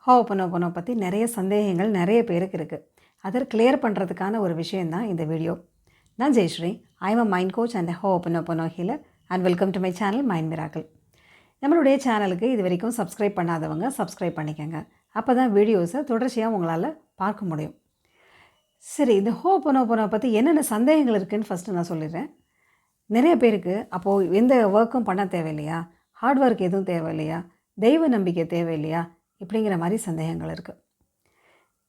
ஹோப்பனோபனோ பற்றி நிறைய சந்தேகங்கள் நிறைய பேருக்கு இருக்குது. அதை கிளியர் பண்ணுறதுக்கான ஒரு விஷயந்தான் இந்த வீடியோ. நான் Jayashree. I am a mind coach and hooponopono healer and welcome to my channel mind miracle. நம்மளுடைய சேனலுக்கு இது வரைக்கும் சப்ஸ்கிரைப் பண்ணாதவங்க சப்ஸ்கிரைப் பண்ணிக்கோங்க. அப்போ தான் வீடியோஸை தொடர்ச்சியாக உங்களால் பார்க்க முடியும். சரி, இந்த ஹோப்பனோபனோ பற்றி என்னென்ன சந்தேகங்கள் இருக்குதுன்னு ஃபஸ்ட்டு நான் சொல்லிடுறேன். நிறைய பேருக்கு அப்போது எந்த ஒர்க்கும் பண்ண தேவையில்லையா, ஹார்ட் ஒர்க் எதுவும் தேவையில்லையா, தெய்வ நம்பிக்கை தேவையில்லையா, இப்படிங்கிற மாதிரி சந்தேகங்கள் இருக்குது.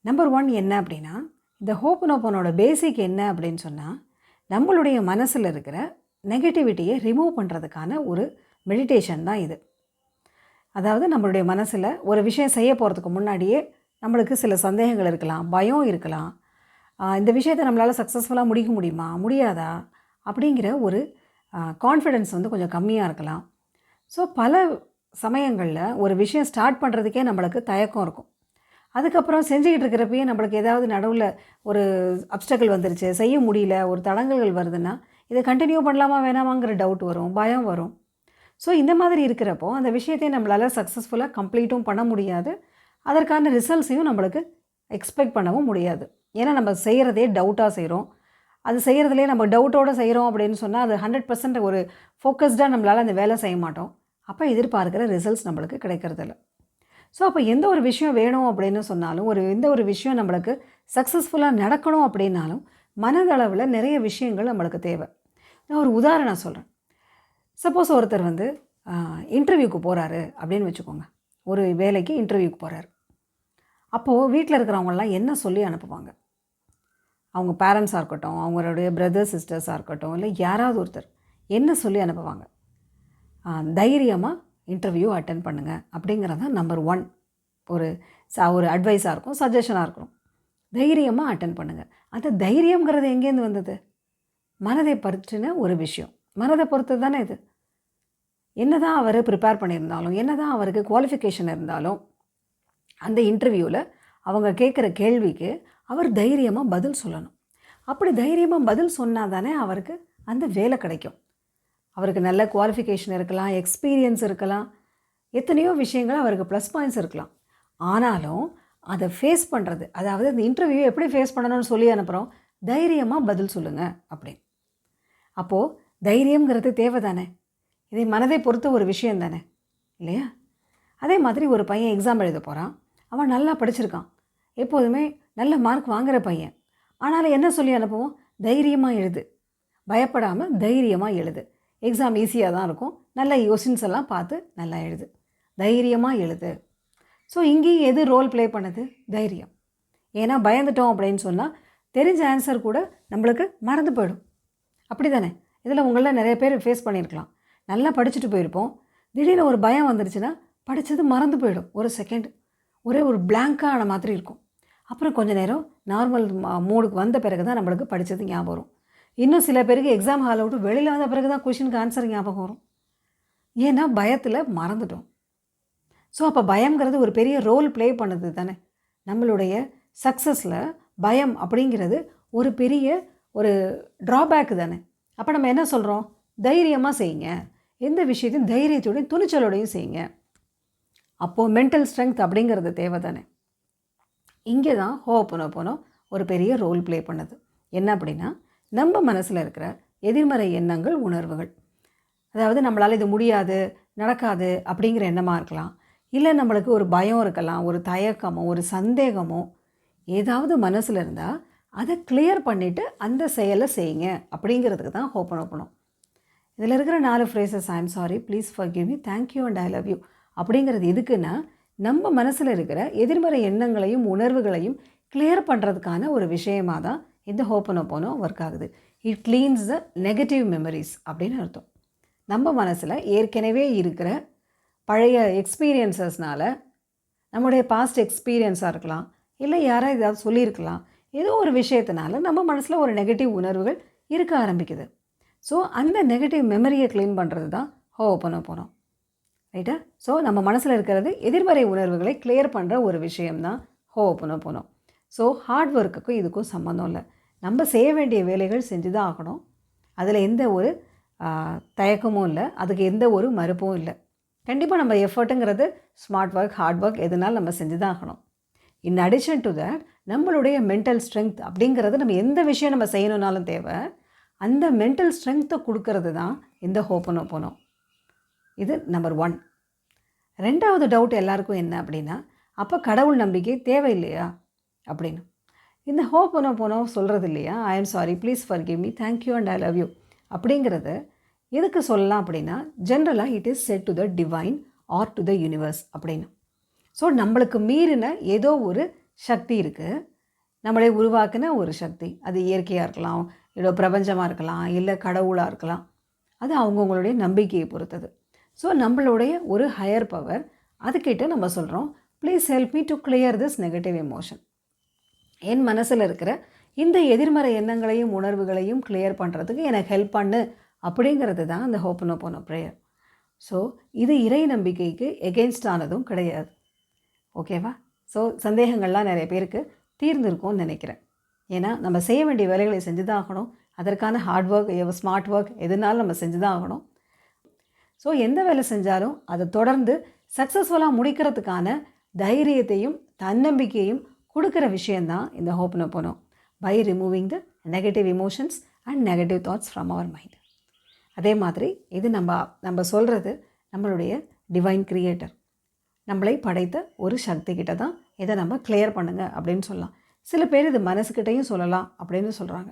நம்பர் 1 என்ன அப்படின்னா, இந்த ஹோப்பனோபனோட பேசிக் என்ன அப்படின்னு சொன்னால், நம்மளுடைய மனசில் இருக்கிற நெகட்டிவிட்டியை ரிமூவ் பண்ணுறதுக்கான ஒரு மெடிடேஷன் தான் இது. அதாவது நம்மளுடைய மனசில் ஒரு விஷயம் செய்ய போகிறதுக்கு முன்னாடியே நம்மளுக்கு சில சந்தேகங்கள் இருக்கலாம், பயம் இருக்கலாம், இந்த விஷயத்தை நம்மளால் சக்ஸஸ்ஃபுல்லாக முடிக்க முடியுமா முடியாதா அப்படிங்கிற ஒரு கான்ஃபிடென்ஸ் வந்து கொஞ்சம் கம்மியாக இருக்கலாம். ஸோ பல சமயங்களில் ஒரு விஷயம் ஸ்டார்ட் பண்ணுறதுக்கே நம்மளுக்கு தயக்கம் இருக்கும். அதுக்கப்புறம் செஞ்சுக்கிட்டு இருக்கிறப்பயே நம்மளுக்கு ஏதாவது நடுவில் ஒரு அப்டக்கிள் வந்துருச்சு, செய்ய முடியல, ஒரு தடங்கல்கள் வருதுன்னா இதை கண்டினியூ பண்ணலாமா வேணாமாங்கிற டவுட் வரும், பயம் வரும். ஸோ இந்த மாதிரி இருக்கிறப்போ அந்த விஷயத்தை நம்மளால் சக்ஸஸ்ஃபுல்லாக கம்ப்ளீட்டும் பண்ண முடியாது, அதற்கான ரிசல்ட்ஸையும் நம்மளுக்கு எக்ஸ்பெக்ட் பண்ணவும் முடியாது. ஏன்னா நம்ம செய்கிறதே டவுட்டாக செய்கிறோம். அது செய்கிறதுலே நம்ம டவுட்டோடு செய்கிறோம் அப்படின்னு சொன்னால் அது 100% ஒரு ஃபோக்கஸ்டாக நம்மளால் அந்த வேலை செய்ய மாட்டோம். அப்போ எதிர்பார்க்குற ரிசல்ட்ஸ் நம்மளுக்கு கிடைக்கிறதில்ல. ஸோ அப்போ எந்த ஒரு விஷயம் வேணும் அப்படின்னு சொன்னாலும், எந்த ஒரு விஷயம் நம்மளுக்கு சக்ஸஸ்ஃபுல்லாக நடக்கணும் அப்படின்னாலும் மனதளவில் நிறைய விஷயங்கள் நம்மளுக்கு தேவை. நான் ஒரு உதாரணம் சொல்கிறேன். சப்போஸ் ஒருத்தர் வந்து இன்டர்வியூக்கு போகிறாரு அப்படின்னு வச்சுக்கோங்க. ஒரு வேலைக்கு இன்டர்வியூக்கு போகிறாரு. அப்போது வீட்டில் இருக்கிறவங்களாம் என்ன சொல்லி அனுப்புவாங்க? அவங்க பேரண்ட்ஸாக இருக்கட்டும், அவங்களுடைய பிரதர்ஸ் சிஸ்டர்ஸாக இருக்கட்டும், இல்லை யாராவது ஒருத்தர் என்ன சொல்லி அனுப்புவாங்க? தைரியமாக இன்டர்வியூ அட்டென்ட் பண்ணுங்கள் அப்படிங்கிறது தான் நம்பர் 1 ஒரு அட்வைஸாக இருக்கும், சஜஷனாக இருக்கணும். தைரியமாக அட்டென்ட் பண்ணுங்கள். அந்த தைரியங்கிறது எங்கேருந்து வந்தது? மனதை பற்றின ஒரு விஷயம், மனதை பொறுத்து தானே இது. என்ன தான் அவர் ப்ரிப்பேர் பண்ணியிருந்தாலும், என்ன தான் அவருக்கு குவாலிஃபிகேஷன் இருந்தாலும், அந்த இன்டர்வியூவில் அவங்க கேட்குற கேள்விக்கு அவர் தைரியமாக பதில் சொல்லணும். அப்படி தைரியமாக பதில் சொன்னால் தானே அவருக்கு அந்த வேலை கிடைக்கும். அவருக்கு நல்ல குவாலிஃபிகேஷன் இருக்கலாம், எக்ஸ்பீரியன்ஸ் இருக்கலாம், எத்தனையோ விஷயங்கள் அவருக்கு ப்ளஸ் பாயிண்ட்ஸ் இருக்கலாம். ஆனாலும் அதை ஃபேஸ் பண்ணுறது, அதாவது இந்த இன்டர்வியூ எப்படி ஃபேஸ் பண்ணணும்னு சொல்லி அனுப்புகிறோம், தைரியமாக பதில் சொல்லுங்கள் அப்படின்னு. அப்போது தைரியங்கிறது தேவை தானே. இதை மனதை பொறுத்த ஒரு விஷயம் தானே, இல்லையா? அதே மாதிரி ஒரு பையன் எக்ஸாம் எழுத போகிறான். அவன் நல்லா படிச்சிருக்கான், எப்போதுமே நல்ல மார்க் வாங்குகிற பையன். ஆனாலும் என்ன சொல்லி அனுப்புவோம்? தைரியமாக எழுது, பயப்படாமல் தைரியமாக எழுது, எக்ஸாம் ஈஸியாக தான் இருக்கும், நல்ல யோசின்ஸ் எல்லாம் பார்த்து நல்லா எழுது, தைரியமாக எழுது. ஸோ இங்கேயும் எது ரோல் ப்ளே பண்ணுது? தைரியம். ஏன்னா பயந்துட்டோம் அப்படின்னு சொன்னால் தெரிஞ்ச ஆன்சர் கூட நம்மளுக்கு மறந்து போயிடும். அப்படி தானே? இதில் உங்களில் நிறைய பேர் ஃபேஸ் பண்ணியிருக்கலாம். நல்லா படிச்சுட்டு போயிருப்போம், திடீர்னு ஒரு பயம் வந்துருச்சுன்னா படித்தது மறந்து போயிடும். ஒரு செகண்ட் ஒரே ஒரு பிளாங்கான மாதிரி இருக்கும். அப்புறம் கொஞ்சம் நேரம் நார்மல் மூடுக்கு வந்த பிறகு தான் நம்மளுக்கு படித்தது ஞாபகம் வரும். இன்னும் சில பேருக்கு எக்ஸாம் ஹாலை விட்டு வெளியில் வந்த பிறகு தான் கொஷினுக்கு ஆன்சர் ஞாபகம் வரும். ஏன்னா பயத்தில் மறந்துட்டோம். ஸோ அப்போ பயங்கிறது ஒரு பெரிய ரோல் ப்ளே பண்ணுது தானே நம்மளுடைய சக்ஸஸில். பயம் அப்படிங்கிறது ஒரு பெரிய ஒரு ட்ராபேக்கு தானே. அப்போ நம்ம என்ன சொல்கிறோம்? தைரியமாக செய்யுங்க, எந்த விஷயத்தையும் தைரியத்தோடையும் துணிச்சலோடையும் செய்யுங்க. அப்போது மென்டல் ஸ்ட்ரென்த் அப்படிங்கிறது தேவை தானே. இங்கே தான் ஹோப்பனோபனோ ஒரு பெரிய ரோல் ப்ளே பண்ணுது. என்ன அப்படின்னா, நம்ம மனசில் இருக்கிற எதிர்மறை எண்ணங்கள், உணர்வுகள், அதாவது நம்மளால் இது முடியாது, நடக்காது அப்படிங்கிற எண்ணமாக இருக்கலாம், இல்லை நம்மளுக்கு ஒரு பயம் இருக்கலாம், ஒரு தயக்கமோ ஒரு சந்தேகமோ ஏதாவது மனசில் இருந்தால் அதை கிளியர் பண்ணிவிட்டு அந்த செயலை செய்யுங்க அப்படிங்கிறதுக்கு தான் ஹோப்பனோபனோ. இதில் இருக்கிற 4 phrases, I am sorry, please forgive me, thank you and I love you அப்படிங்கிறது எதுக்குன்னா, நம்ம மனசில் இருக்கிற எதிர்மறை எண்ணங்களையும் உணர்வுகளையும் கிளியர் பண்ணுறதுக்கான ஒரு விஷயமாக தான் இந்த ஹோப்பனோபனோ ஒர்க் ஆகுது. It cleans the negative memories அப்படின்னு அர்த்தம். நம்ம மனசில் ஏற்கனவே இருக்கிற பழைய எக்ஸ்பீரியன்ஸஸ்னால, நம்முடைய பாஸ்ட் எக்ஸ்பீரியன்ஸாக இருக்கலாம், இல்லை யாராவது ஏதாவது சொல்லியிருக்கலாம், ஏதோ ஒரு விஷயத்தினால நம்ம மனசில் ஒரு நெகட்டிவ் உணர்வுகள் இருக்க ஆரம்பிக்குது. ஸோ அந்த நெகட்டிவ் மெமரியை க்ளீன் பண்ணுறது தான் ஹோப்பனோபனோ, ரைட்டா? ஸோ நம்ம மனசில் இருக்கிறது எதிர்மறை உணர்வுகளை கிளியர் பண்ணுற ஒரு விஷயம்தான் ஹோப்பனோபனோ. ஸோ ஹார்ட் ஒர்க்குக்கும் இதுக்கும் சம்மந்தம் இல்லை. நம்ம செய்ய வேண்டிய வேலைகள் செஞ்சு தான் ஆகணும். அதில் எந்த ஒரு தயக்கமும் இல்லை, அதுக்கு எந்த ஒரு மறுப்பும் இல்லை. கண்டிப்பாக நம்ம எஃபர்ட்டுங்கிறது ஸ்மார்ட் ஒர்க், ஹார்ட் ஒர்க் எதுனாலும் நம்ம செஞ்சு தான் ஆகணும். இன் அடிஷன் டு தட் நம்மளுடைய மென்டல் ஸ்ட்ரென்த் அப்படிங்கிறது நம்ம எந்த விஷயம் நம்ம செய்யணுன்னாலும் தேவை. அந்த மென்டல் ஸ்ட்ரென்த்தை கொடுக்கறது தான் இந்த ஹோப்பனோபோனோ. இது நம்பர் 1. 2வது டவுட் எல்லாருக்கும் என்ன அப்படின்னா, அப்போ கடவுள் நம்பிக்கை தேவையில்லையா அப்படின்னு. இந்த ஹோப்பனோபோனோ சொல்கிறது இல்லையா, I am sorry, please forgive me, thank you and I love you அப்படிங்கிறது எதுக்கு சொல்லலாம் அப்படின்னா, ஜென்ரலாக it is said to the divine or to the universe அப்படின்னு. ஸோ நம்மளுக்கு மீறின ஏதோ ஒரு சக்தி இருக்குது, நம்மளை உருவாக்கின ஒரு சக்தி. அது இயற்கையாக இருக்கலாம், இல்லை பிரபஞ்சமாக இருக்கலாம், இல்லை கடவுளாக இருக்கலாம். அது அவங்கவுங்களுடைய நம்பிக்கையை பொறுத்தது. ஸோ நம்மளுடைய ஒரு ஹையர் பவர் அதுக்கிட்ட நம்ம சொல்கிறோம், please help me to clear this negative emotion. என் மனசில் இருக்கிற இந்த எதிர்மறை எண்ணங்களையும் உணர்வுகளையும் கிளியர் பண்ணுறதுக்கு எனக்கு ஹெல்ப் பண்ணு அப்படிங்கிறது தான் அந்த ஹோப்பனோபோனோ ப்ரேயர். ஸோ இது இறை நம்பிக்கைக்கு எகெயின்ஸ்டானதும் கிடையாது. ஓகேவா? ஸோ சந்தேகங்கள்லாம் நிறைய பேருக்கு தீர்ந்துருக்கும்னு நினைக்கிறேன். ஏன்னா நம்ம செய்ய வேண்டிய வேலைகளை செஞ்சு தான் ஆகணும். அதற்கான ஹார்ட் ஒர்க், ஸ்மார்ட் ஒர்க் எதுனாலும் நம்ம செஞ்சு தான் ஆகணும். ஸோ எந்த வேலை செஞ்சாலும் அதை தொடர்ந்து சக்ஸஸ்ஃபுல்லாக முடிக்கிறதுக்கான தைரியத்தையும் தன்னம்பிக்கையும் கொடுக்குற விஷயந்தான் இந்த Ho'oponopono, by removing the negative emotions and negative thoughts from our mind. அதே மாதிரி இது நம்ம சொல்கிறது நம்மளுடைய டிவைன் கிரியேட்டர், நம்மளை படைத்த ஒரு சக்தி கிட்ட தான் இதை நம்ம கிளியர் பண்ணுங்கள் அப்படின்னு சொல்லலாம். சில பேர் இது மனசுக்கிட்டையும் சொல்லலாம் அப்படின்னு சொல்கிறாங்க.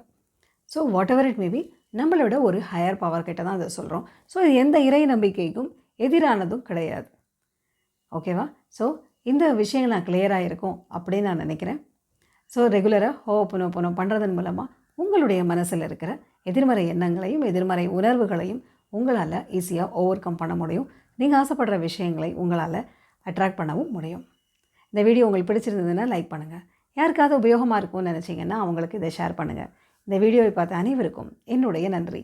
So what ever it maybe, நம்மளோட ஒரு ஹையர் பவர் கிட்ட தான் இதை சொல்கிறோம். ஸோ இது எந்த இறை நம்பிக்கைக்கும் எதிரானதும் கிடையாது. ஓகேவா? ஸோ இந்த விஷயங்கள் நான் கிளியராக இருக்கும் அப்படின்னு நான் நினைக்கிறேன். ஸோ ரெகுலராக ஹோப்பனோபோனோ பண்ணுறதன் மூலமாக உங்களுடைய மனசில் இருக்கிற எதிர்மறை எண்ணங்களையும் எதிர்மறை உணர்வுகளையும் உங்களால் ஈஸியாக ஓவர் கம் பண்ண முடியும். நீங்கள் ஆசைப்படுற விஷயங்களை உங்களால் அட்ராக்ட் பண்ணவும் முடியும். இந்த வீடியோ உங்களுக்கு பிடிச்சிருந்ததுன்னா லைக் பண்ணுங்கள். யாருக்காவது உபயோகமாக இருக்கும்னு நினச்சிங்கன்னா அவங்களுக்கு இதை ஷேர் பண்ணுங்கள். இந்த வீடியோவை பார்த்த அனைவருக்கும் என்னுடைய நன்றி.